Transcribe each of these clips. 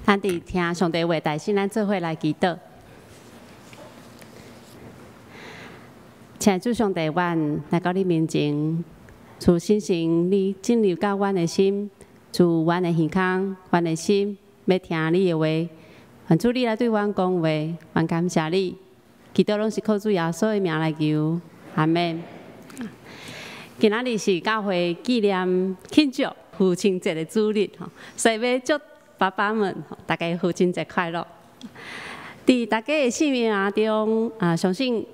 咱伫听上帝话，带先咱做伙来祈祷。请主上帝，阮来到你面前，主信心你进入到阮的心，主阮的耳孔、阮的心，要听你的话。愿主你来对阮讲话，愿感谢你。祈祷拢是靠主耶稣的名来求，阿门。今仔日是教会纪念庆祝父亲节的主日吼，所以要祝爸爸们大家父亲节快乐。伫大家的生命中相信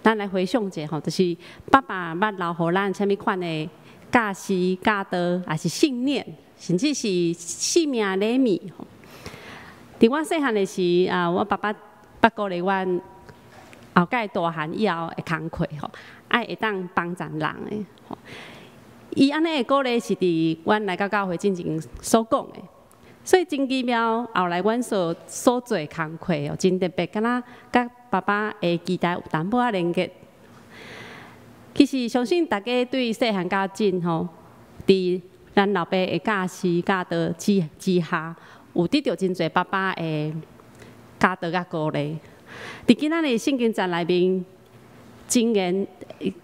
咱来回想者吼，就是爸爸捌留互咱啥物款的教示、教导，还是信念，甚至是生命礼物吼。伫我细汉的时，我爸爸捌鼓励阮后盖大汉以后的工课吼，爱会当帮助人的吼。伊安尼的鼓励是伫阮来到教会之前所讲的，所以真奇妙。后来阮所做工课哦，真特别，敢若甲爸爸的期待有淡薄仔连结。其实相信大家对细汉到真吼，伫咱老爸的教示教导之下，有得到真侪爸爸的教导甲鼓励。伫今仔日圣经站内面，真言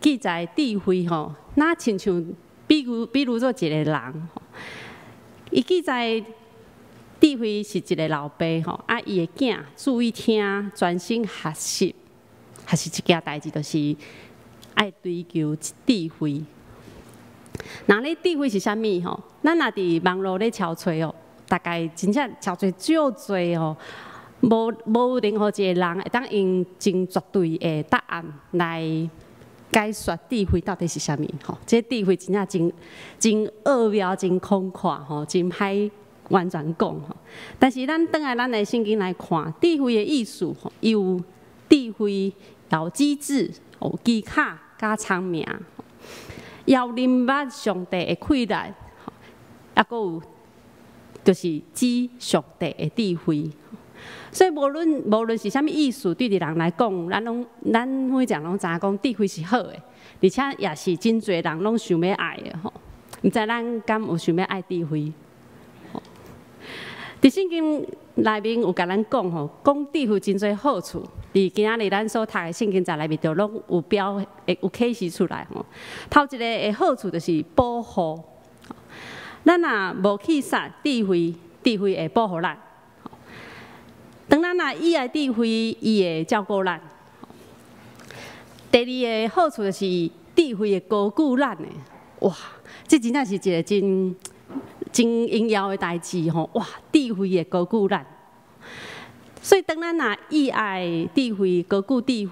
记载智慧吼，那亲像比如做一个人吼，伊记载智慧是一个老爸吼，伊的囝注意听，专心学习，还是一件代志，就是爱追求智慧。那咧智慧是啥物吼？咱若伫网络咧敲找哦，大概真正敲找少侪哦。无任何一个人会当用真绝对的答案来解说智慧到底是啥物吼？这智慧真正真奥妙、真空阔吼，真歹完全讲吼。但是咱转来咱的圣经来看，智慧的意思吼，有智慧，有机智，有技巧加聪明，要明白上帝的气力，还佫有就是知上帝的智慧。所以无论是啥物意思，对人来讲，咱每一个人拢知影讲智慧是好的，而且也是真侪人拢想要爱的吼。毋知咱敢有想要爱智慧？伫圣经内面有甲咱讲吼，讲智慧真侪好处。伫今仔日咱所读的圣经在内面，就拢有有启示出来吼。头一个的好处就是保护，咱若无去杀智慧会保护咱。当咱若依赖智慧，伊会照顾咱。第二个好处就是智慧会高举咱的，哇，这真正是一个真荣耀的代志吼！哇，智慧会高举咱。所以当咱若依赖智慧，高举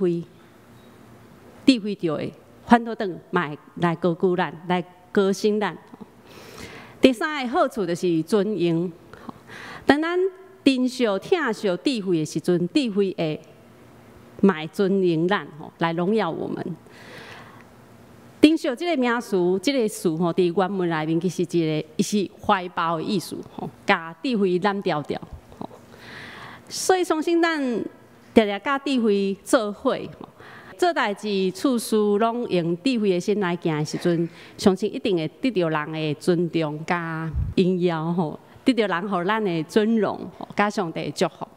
智慧就会反倒转来高举咱，来高升咱。第三个好处就是尊荣，当咱珍惜、疼惜智慧的时阵，智慧会卖尊荣咱吼，来荣耀我们。珍惜这个名词，这个词吼，伫原文内面其实伊是怀抱的意思吼，甲智慧揽调调吼。所以相信咱常常甲智慧做伙吼，做代志处事拢用智慧的心来行的时阵，相信一定会得到人的尊重甲荣耀吼。得到人互咱的尊荣，加上帝的祝福。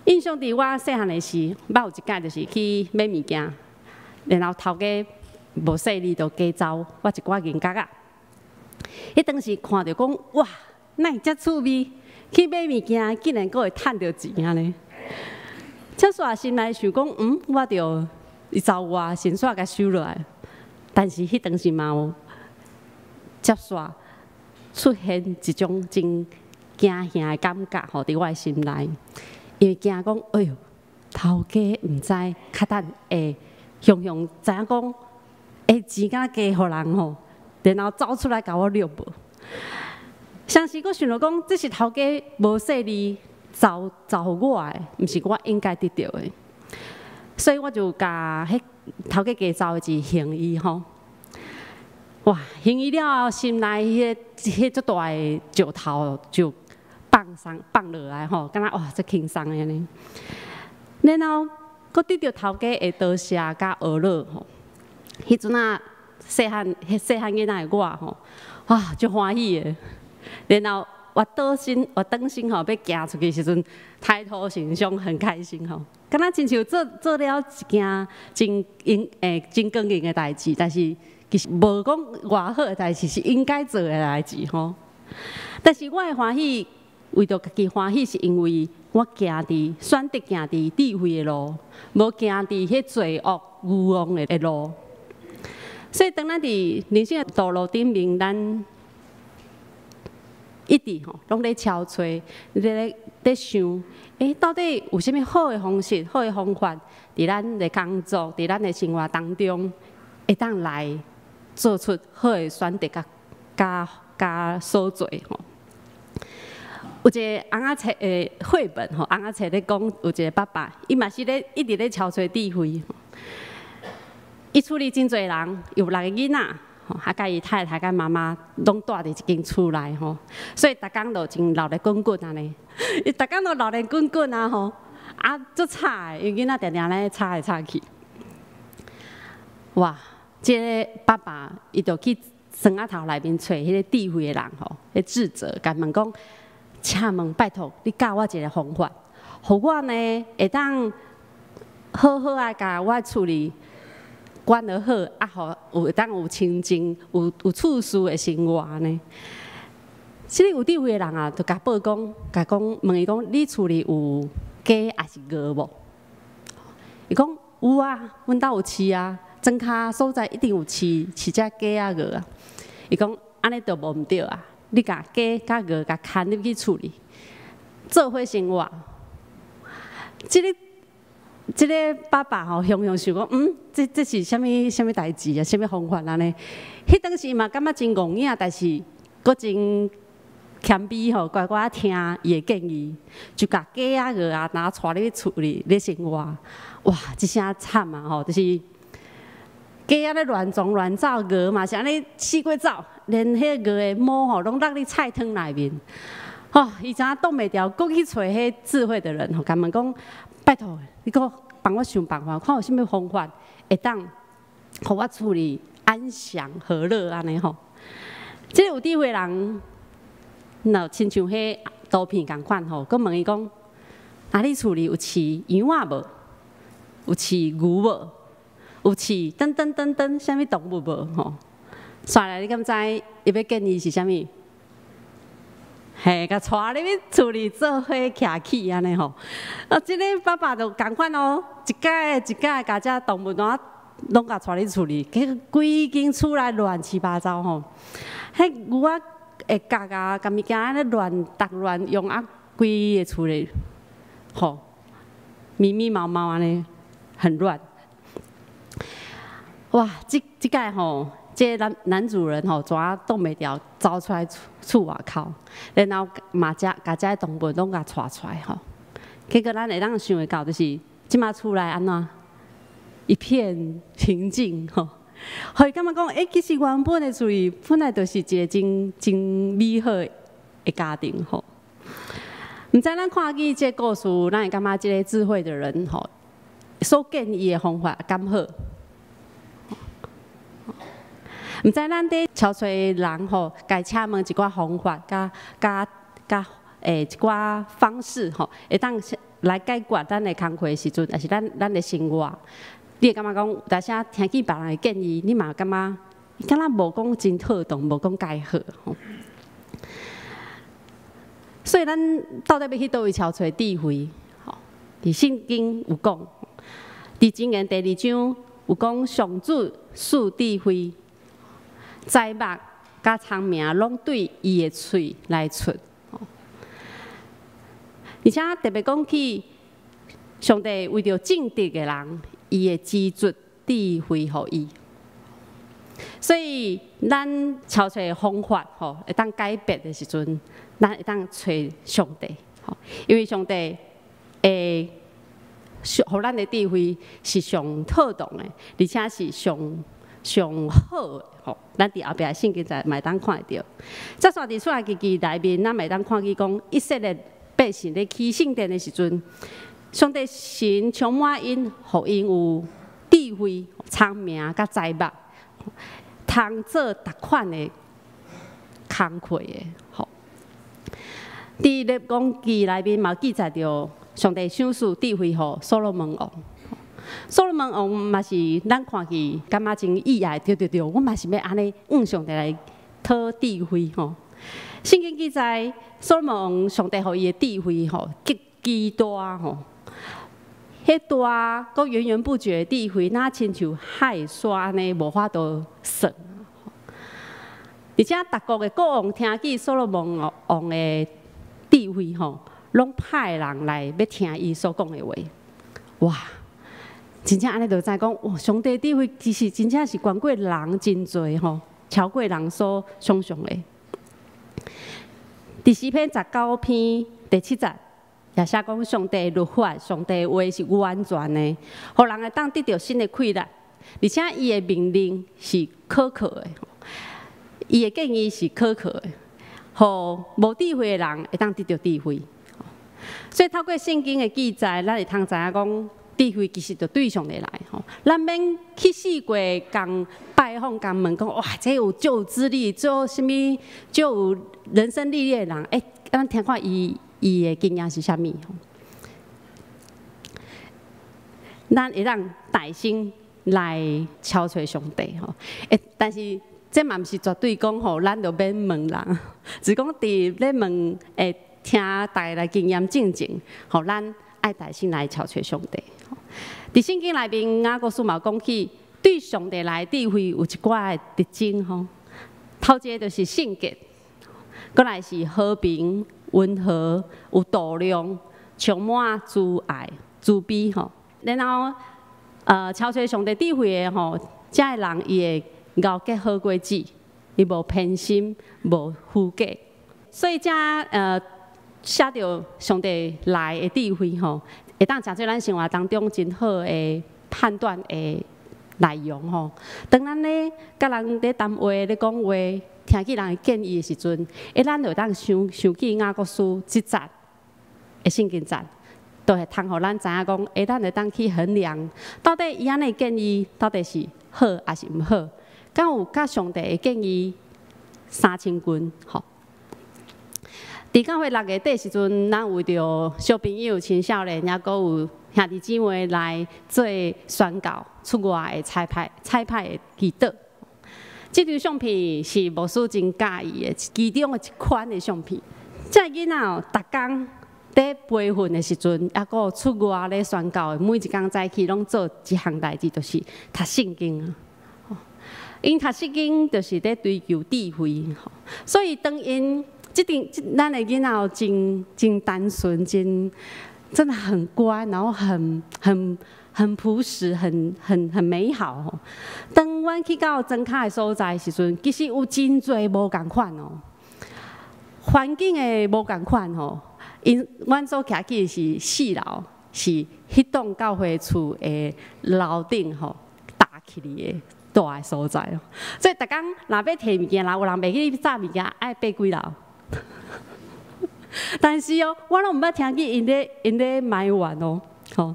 印象伫我细汉的时，捌有一摆就是去买物件，然后头家无说你就加走我一寡银角仔。迄当时看到讲哇，哪会遮趣味？去买物件竟然阁会趁到钱安尼。这煞心内想讲，我着走我先煞甲收落来。但是迄当时嘛有接煞。出现一种真惊吓的感觉吼，伫我的心内，因为惊讲，哎哟，头家毋知较等会雄雄知影讲，会钱敢加互人吼，然后走出来甲我掠无。相时佫想着讲，这是头家无说你走互我的，毋是我应该得到的，所以我就甲迄头家加走的一行伊吼。哇！行医了后，心内迄足大的石头就放落来吼，敢若哇，足轻松安尼。然后，佫得到头家的多谢甲学乐吼。迄阵啊，细汉囡仔的我吼，哇，足欢喜的。然后我倒身吼要行出去时阵，抬头形象很开心吼，敢若亲像做了一件真光荣的代志，但是其实无讲偌好的代志，是应该做的代志吼。但是我的欢喜，为着家己欢喜，是因为我选择行伫智慧的路，无行伫迄罪恶愚妄的路。所以，当咱伫人生的道路顶面，咱一直拢咧敲吹，咧想，到底有啥物好的方式、好的方法，伫咱的工作、伫咱的生活当中，会当来做出好的选择甲所做吼。有一个翁仔册的绘本吼，翁仔册咧讲有一个爸爸，伊嘛是咧一直咧敲吹智慧。伊厝里真侪人，有6个囡仔，啊，甲伊太太、甲妈妈拢住伫一间厝内吼，所以逐工就真闹咧滚滚安尼。伊逐工都闹咧滚滚啊吼，啊，足吵的，因为囡仔定定咧吵来吵去。哇，即个爸爸伊就去床仔头内面找迄个智慧的人吼，迄智者，甲问讲，请问拜托，你教我一个方法，互我呢会当好好啊，甲我厝里管得好，啊，互会当有清净、有处事的生活呢。即个有智慧的人啊，就甲报讲，问伊讲，你厝里有鸡还是鹅无？伊讲有啊，阮兜有饲啊，庄骹所在一定有饲只鸡啊鹅啊。伊讲安尼就无毋对啊，你甲鸡甲鹅甲牵入去厝里，做伙生活。即个爸爸吼，常常想讲，这是啥物代志啊？啥物方法安尼？迄当时嘛感觉真戆影，但是搁真谦卑吼，乖乖听伊的建议，就甲鸡啊鹅啊拿带入厝里咧生活。哇，一声惨啊吼，就是鸡啊咧乱撞乱走，鹅嘛是安尼四过走，连迄鹅的毛吼拢落伫菜汤内面。吼，伊知影挡袂牢，搁去找迄智慧的人吼，甲问讲。拜托，你搁帮我想办法，看有啥物方法会当，互我厝里安详和乐安尼吼。即个有智慧人，若亲像迄图片共款吼，佮问伊讲，啊你厝里有饲羊仔无？有饲牛无？有饲等，啥物动物无？吼，煞来你敢知伊要建议是啥物？嘿，甲带入去厝里做伙徛起安尼吼，即个爸爸就共款哦，一届甲遮动物拢甲带入厝里，规间厝内乱七八糟吼。迄牛仔会甲物件安尼乱用啊，规个厝里吼密毛安尼，很乱。哇，即届吼。这个男主人吼，怎啊挡袂牢，走出来厝外口，然后嘛甲遮动物拢甲带出来吼。结果咱会当想会到，就是即马厝内安怎一片平静吼，互伊感觉讲，其实原本的厝里本来就是一个真美好的家庭吼。毋知咱看见这个故事，咱会感觉这个智慧的人吼，所建议的方法敢好？毋知咱伫敲吹人吼，该请问一寡方法，一寡方式吼，会当来解决咱的工课时阵，也是咱的生活。你会感觉讲，但是听见别人的建议，你嘛感觉，敢若无讲真妥当，无讲介好吼。所以咱到底要去倒位敲吹智慧？吼，伫圣经有讲，伫箴言第2章有讲，上主赐智慧。财目甲聪明拢对伊的喙来出，而且特别讲起上帝为着正直的人，伊会资助智慧互伊。所以咱敲吹方法吼，会当改变的时阵，咱会当找上帝，因为上帝会互咱的智慧是上妥当的，而且是上好的。咱伫后壁圣经才会当看到。再刷伫出来记内面，咱会当看见讲，以色列百姓咧起圣殿的时阵，上帝神充满因，互因有智慧、聪明甲财目，通做逐款的工课的。吼，伫列王记内面嘛记载着上帝赏赐智慧予所罗门王。所罗门王嘛是咱看去感觉真意外，对，我嘛是要安尼向上帝来讨智慧吼。圣经记载，所罗门王上帝予伊的智慧吼极其大吼，迄大佮源源不绝的智慧，那亲像海沙安尼无法度算。而且各国的国王听见所罗门王的智慧吼，拢派人来要听伊所讲的话。哇！真正安尼就知讲，哇！上帝智慧其实真正是悬过人真侪吼，超过人所想象的。第诗篇19篇第7节也写讲，上帝律法、上帝话是完全的，互人会当得到新的快乐，而且伊的命令是可靠的。伊的建议是可靠的，互无智慧的人会当得到智慧。所以透过圣经的记载，咱会通知影讲，智慧其实就对上帝来吼。咱免去试过共拜访、共问讲，哇，这有足有资历、足有啥物、足有人生历练的人，咱听看伊的经验是啥物吼？咱会让耐心来敲找上帝吼。但是这嘛毋是绝对讲吼，咱就免问人，只讲伫咧问，听大家来经验见证，吼，咱爱耐心来敲找上帝。伫圣经内面，雅各书嘛讲起，对上帝来智慧有一寡的特征吼。头一个就是圣洁，过来是和平、温和、有度量、充满慈爱、慈悲吼。然后敲找上帝智慧的吼，这个人伊会咬结好果子，伊无偏心，无虚假，所以这写着上帝来的智慧吼，会当成做咱生活当中真好的判断的内容吼。当咱咧甲人咧谈话咧讲话，听起人的建议的时阵，咱就当想起雅各书这节的圣经节，都会通互咱知影讲，咱会当去衡量，到底伊安尼建议到底是好还是毋好。敢有甲上帝的建议3000分吼？伫教会6月底时阵，咱为着小朋友、青少年，也阁有兄弟姊妹来做宣教出外的彩排的祈祷。这张相片是牧师真介意的，其中的一款的相片。这囡仔哦，逐工在培训的时阵，也阁有出外咧宣教的，每一工早起拢做一项代志，就是读圣经啊。因读圣经就是在追求智慧，所以当因咱的囡仔哦，真单纯，真的很乖，然后很朴实，很美好。当阮去到庄脚的所在时阵，其实有真侪无共款哦，环境的无共款吼。因阮所徛起是4楼，是迄栋教会厝的楼顶吼搭起嚟的。大的所在哦，所以逐工若要摕物件啦，有人袂去炸物件，爱爬几楼。但是哦，我拢毋捌听见因咧埋怨哦，吼。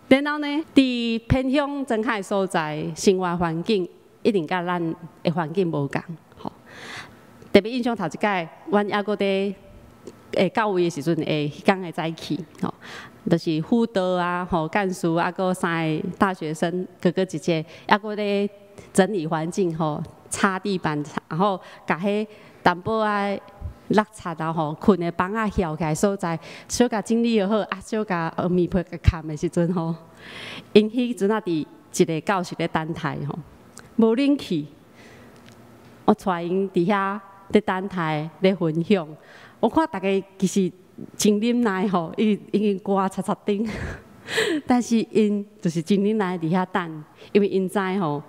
然后呢，伫偏乡庄脚的所在，生活环境一定甲咱的环境无共，吼。特别印象头一届，阮还阁伫教会的时阵，迄天的早起，吼。就是辅导啊，吼干事啊，阁3个大学生哥哥姐姐，还阁咧整理环境吼，擦地板，然后甲迄淡薄仔落擦啊吼，困的房仔翘起来所在，小甲整理好，小甲面皮甲砍的时阵吼，因迄阵啊伫一个教室咧等待吼，无冷气，我带因伫遐咧等待咧分享，我看大家其实。真忍耐吼，已经刮擦擦顶，但是因就是真忍耐伫遐等，因为因知吼，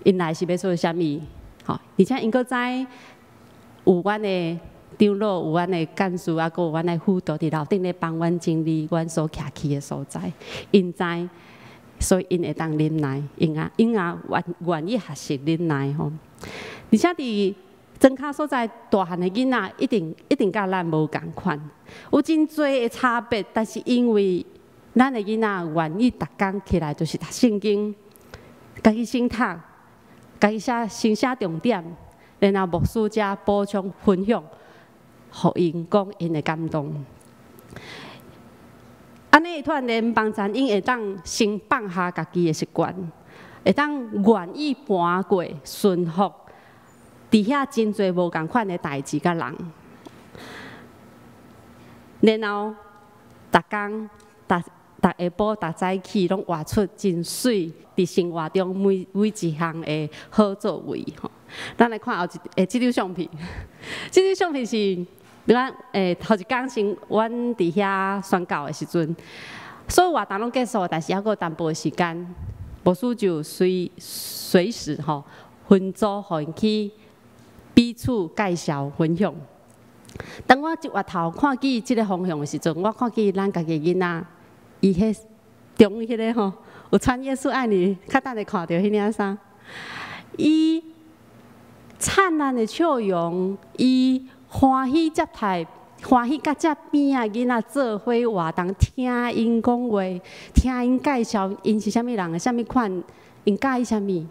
因来是要做啥物，吼，而且因阁知有阮的长老，有阮的干事，啊，阁有阮的辅导伫楼顶咧帮阮整理阮所徛起的所在，因知，所以因会当忍耐，因愿意学习忍耐吼，而且伫。庄脚所在大汉的囡仔一定甲咱无共款，有真多的差别，但是因为咱的囡仔愿意逐工起来就是读圣经，家己先读，家己先写重点，然后牧师才补充分享，互因讲因的感动。安尼突然间帮咱因会当先放下家己的习惯，会当愿意搬过顺服伫遐真侪无共款的代志甲人，然后逐工逐下晡逐早起拢活出真水，伫生活中每一项的好作为吼。咱来看后即张相片，即张相片是。咱头一工先，阮伫遐宣教的时阵，所有活动拢结束，但是还佫有淡薄的时间，牧师就随时吼分组，互因去彼此介绍分享。当我一回头看见即个方向的时阵，我看见咱家己囡仔，伊迄中迄个吼有穿耶稣爱你，较等下看到迄领衫，伊灿烂的笑容，伊。欢喜接待，欢喜甲遮边仔囡仔做伙活动，听因讲话，听因介绍因是啥物人，啥物款，因介意啥物，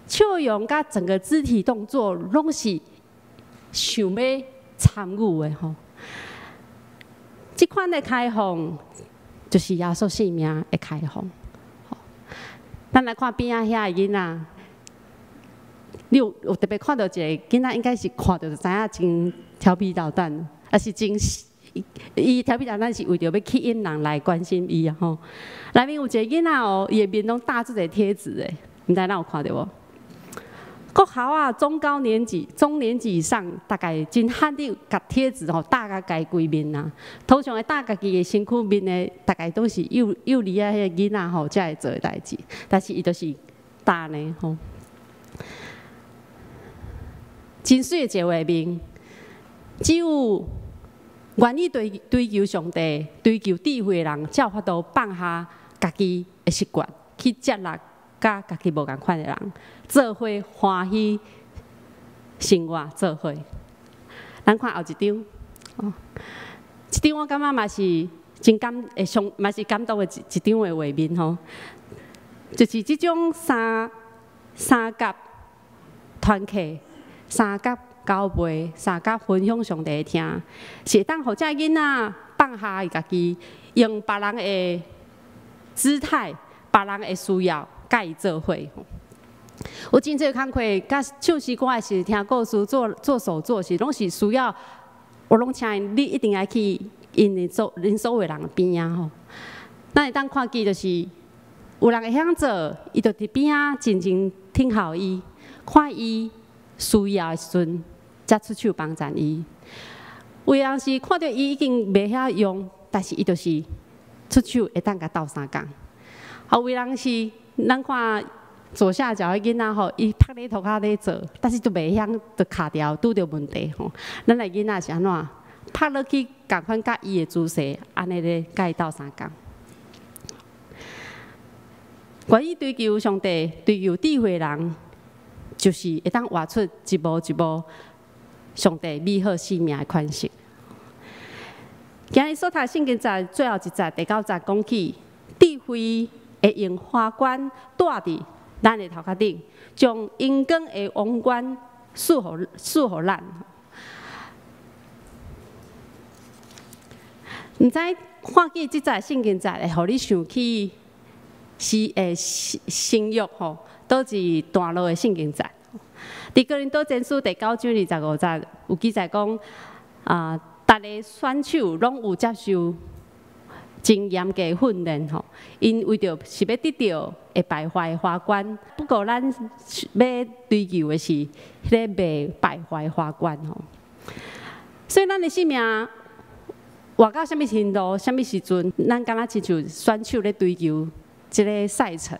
笑容甲整个肢体动作拢是想要参与的吼。即款的开放，就是耶稣生命的开放。咱来看边仔遐的囡仔。你有特别看到一个囡仔，应该是看到就知影真调皮捣蛋，还是真伊调皮捣蛋是为着要吸引人来关心伊啊吼。内面有一个囡仔哦，伊的面拢打出一个贴纸诶，毋知咱有看到无？国校啊，中年级以上，大概真罕有甲贴纸吼打甲家规面啊。通常会打家己的身躯面的，大概都是幼儿啊，迄个囡仔吼才会做的代志，但是伊都是打呢吼。真水的一个画面，只有愿意追求上帝、追求智慧的人，才有法度放下家己的习惯，去接纳甲家己无共款的人，做伙欢喜生活，做伙。咱看后一张，这张我感觉嘛是真嘛是感动的一张的画面吼，就是这种三甲团契。三甲交陪，三甲分享上帝听，是当互遮囡仔放下伊家己，用别人的姿态、别人的需要，甲伊做伙。有真侪工课，甲唱诗歌的时听故事、做手作时，拢是需要，我拢请你一定要去因所有人边啊吼。咱会当看见就是有人会晓做，伊就伫边啊静静听候伊，看伊。需要的时阵，才出手帮助伊。有人是看到伊已经袂晓用，但是伊就是出手会当甲斗相共。有人是咱看左下角的囡仔吼，伊拍咧涂骹咧做，但是就袂晓就卡掉，拄着问题吼。咱的囡仔是安怎？拍落去共款甲伊的姿势，安尼咧甲伊斗相共。关于追求上帝、追求智慧的人。就是会当活出一步一步上帝美好生命的款式。今日所读圣经在最后一节第9节讲起，智慧会用花冠戴伫咱的头壳顶，将阳光的王冠赐予咱。毋知看见即节圣经节会互你想起生育吼？倒一段落的圣经节，伫哥林多前书第9章25节有记载讲，逐个选手拢有接受真严格的训练吼，因为着是要得到会败坏的花冠。不过咱要追求的是迄个袂败坏花冠吼。所以咱的生命活到什么程度、什么时阵，咱敢若亲像选手咧追求。即个赛程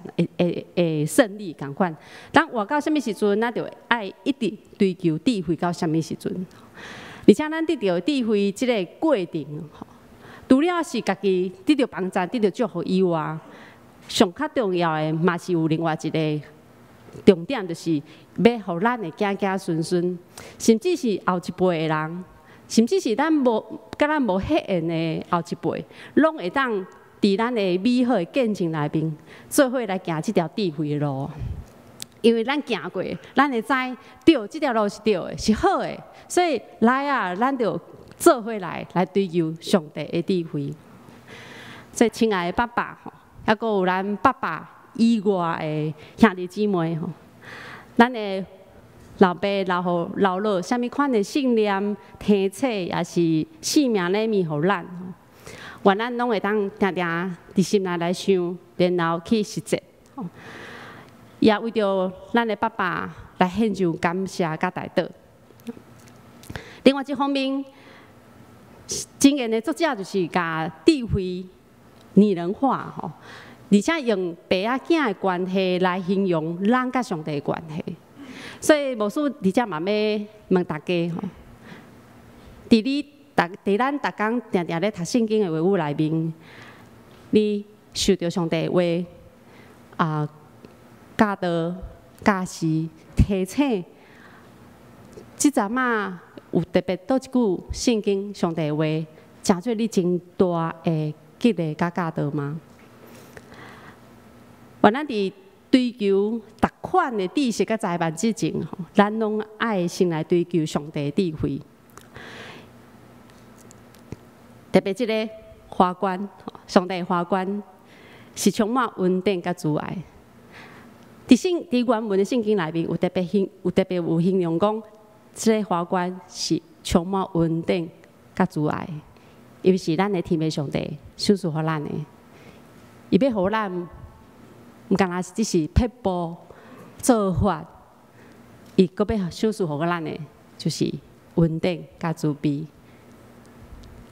会胜利共款，咱活到什么时阵，咱就爱一直追求智慧到什么时阵。而且咱得到智慧即个过程，除了是家己得到帮助、得到祝福以外，上较重要的嘛是有另外一个重点，就是要互咱的子子孙孙，甚至是后一辈的人，甚至是咱甲咱无血缘的后一辈，拢会当。伫咱的美好的见证内面，做伙来行这条智慧的路。因为咱行过，咱会知对，这条路是对的，是好的，所以来啊，咱就做伙来追求上帝的智慧。所以，亲爱的爸爸吼，还佫有咱爸爸以外的兄弟姊妹吼，咱的老爸老老，啥物款的信念、体测，也是性命礼物，互咱吼，愿咱拢会当定定伫心内来想，然后去实践吼。也为着咱的爸爸来献上感谢甲代祷。另外一方面，经验的作者就是甲智慧拟人化吼，而且用爸仔囝的关系来形容咱甲上帝的关系。所以牧师伫遮嘛要问大家吼，伫咱逐工定定咧读圣经的话语内面，你受到上帝的话教导、教示、提醒，即阵仔有特别倒一句圣经上帝的话，真做你真大的激励甲教导吗？原咱伫追求逐款的知识甲财万之前吼，咱拢爱先来追求上帝的智慧。特别即个花冠，上帝的花冠是充满稳定甲慈爱。伫原文的圣经内面有特别有形容讲，即个花冠是充满稳定甲慈爱，因为是咱的天父上帝赏赐互咱的，伊要互咱，毋干那只是撇步做法，伊阁要赏赐互咱的，就是稳定甲慈悲。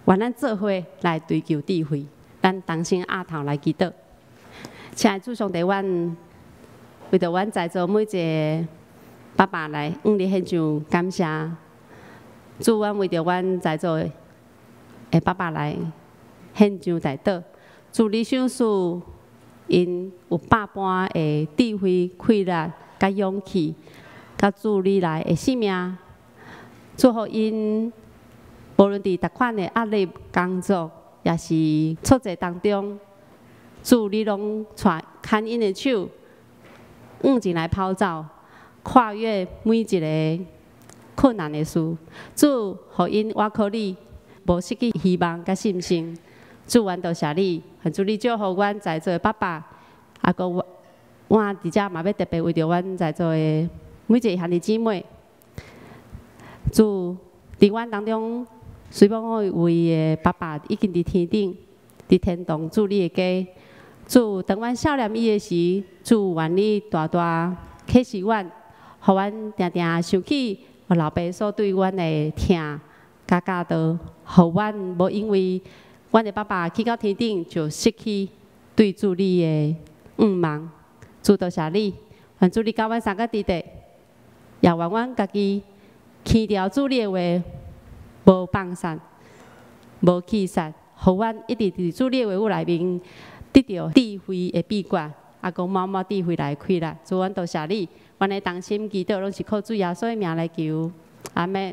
愿咱做伙来追求智慧，咱同心压头来祈祷。请爱主上帝，阮为着阮在座每一个爸爸来向你献上感谢。主，阮为着阮在座的爸爸来献上代祷。主，你赏赐因有百般的智慧、气力、甲勇气，甲主你来的性命，祝福因无论伫逐款的压力、工作，也是挫折当中，主你拢牵因的手。进来跑走，跨越每一个困难的事。主，互因我靠你，无失去希望甲信心。主，愿多谢你，愿主你祝福阮在座的爸爸，啊，搁我伫遮嘛要特别为着阮在座的每一个兄弟姊妹。主，伫阮当中，虽然我位的爸爸已经伫天顶，伫天堂，主你的家。主，当阮少年伊的时，主愿你大大启示阮，互阮定定想起我老爸所对阮的疼甲教导，互阮无因为阮的爸爸去到天顶就失去对主你的望。主，多谢你，愿主你教阮三个弟弟，也愿阮家己牵条主你的话，无放散，无弃散，互阮一直伫主你的话语内面。得到智慧的秘诀，啊，讲某某智慧来开啦。主，阮多谢你，阮的同心祈祷拢是靠主耶稣的名来求，阿门。